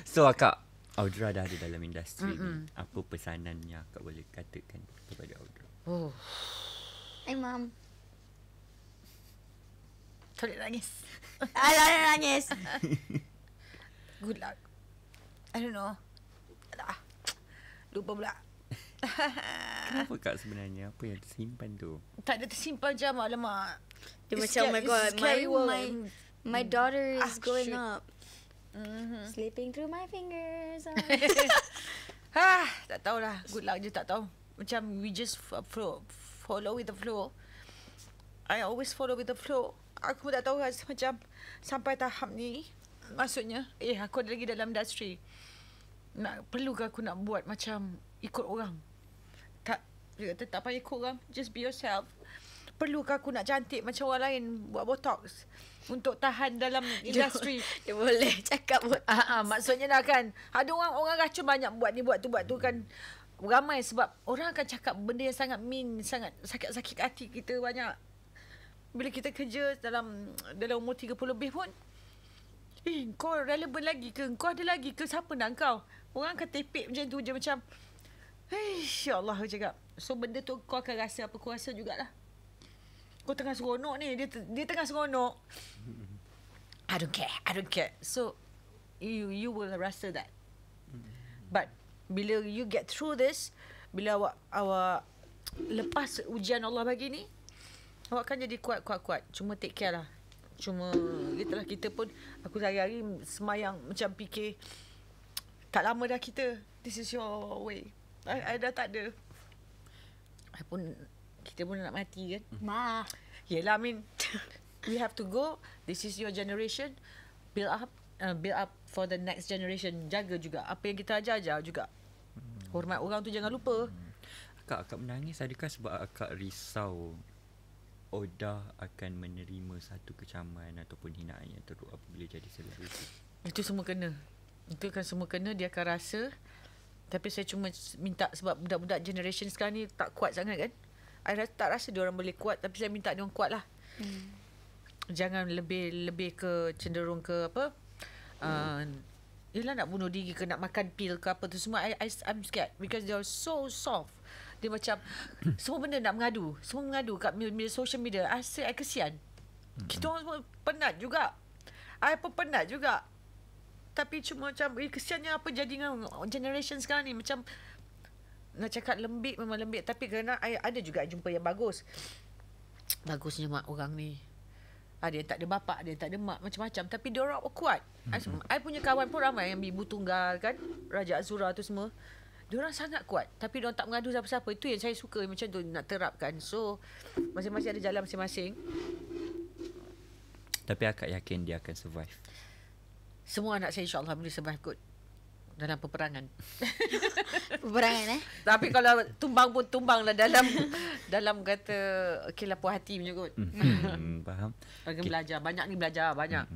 So akak Audra dah ada dalam industri ni. Apa pesanan yang akak boleh katakan kepada Audra? Oh, Hai Mam. tak boleh nangis. Alah nangis. Good luck. I don't know. Alah, lupa pula. Kenapa kak sebenarnya? Apa yang tersimpan tu? Tak ada tersimpan je, alamak. Dia It's macam, oh my it's god, scary world. my daughter is growing shit. up. Slipping through my fingers. Tak tahulah. Good luck je, tak tahu. Macam we just follow with the flow. I always follow with the flow. Aku tak tahu macam sampai tahap ni. Maksudnya, aku ada lagi dalam industri. Perlukah aku nak buat macam ikut orang? Tak, dia kata tak payah ikut orang. Just be yourself. Perlukah aku nak cantik macam orang lain buat botox untuk tahan dalam industri? Dia boleh cakap buat. Maksudnya dah kan, ada orang racun banyak buat ni buat tu kan. Ramai sebab orang akan cakap benda yang sangat mean, sangat sakit hati kita banyak. Bila kita kerja dalam umur 30 lebih pun, kau relevan lagi ke? Kau ada lagi ke? Siapa nak kau? Orang akan tepek macam tu je macam, ya Allah, aku cakap. So benda tu kau akan rasa apa kau rasa jugalah. Kau tengah seronok ni, dia tengah seronok. I don't care. So you will rasa that. But bila you get through this, bila awak lepas ujian Allah bagi ni, awak kan jadi kuat. Cuma take care lah. Cuma itulah, kita pun, aku hari-hari semayang macam fikir, tak lama dah kita, this is your way. I dah tak ada. Kita pun nak mati kan. Yelah, I mean, we have to go. This is your generation. Build up for the next generation. Jaga juga apa yang kita ajar juga. Hormat orang tu jangan lupa. Akak menangis adakah sebab akak risau Oda akan menerima satu kecaman ataupun hinaan yang teruk apabila jadi selebriti? Itu semua kena. Itu kan semua kena, dia akan rasa. Tapi saya cuma minta, sebab budak-budak generation sekarang ni tak kuat sangat kan. I tak rasa dia orang boleh kuat, tapi saya minta dia orang kuat lah. Jangan lebih ke cenderung ke apa, yelah nak bunuh diri ke, nak makan pil ke apa tu semua. I'm scared because they are so soft. Dia macam semua benda nak mengadu. Semua mengadu kat social media. I kesian. Kita orang semua penat juga. I pun penat juga. Tapi cuma macam kesiannya apa jadi dengan generation sekarang ni. Macam nak cakap lembik, memang lembik. Tapi kerana I ada juga jumpa yang bagus. Bagusnya mak orang ni. Ada yang tak ada bapak, ada yang tak ada mak, macam-macam. Tapi dia orang kuat. I punya kawan pun ramai yang ibu tunggal kan. Raja Azura tu semua. Dia orang sangat kuat. Tapi dia orang tak mengadu siapa-siapa. Itu yang saya suka macam tu, nak terapkan. So, masing-masing ada jalan masing-masing. Tapi akak yakin dia akan survive? Semua anak saya insyaAllah boleh survive kot dalam peperangan. Peperangan Tapi kalau tumbang pun tumbang lah dalam kata okey lah, puas hati punya kot. Faham. Bagi belajar. Banyak ni belajar. Banyak.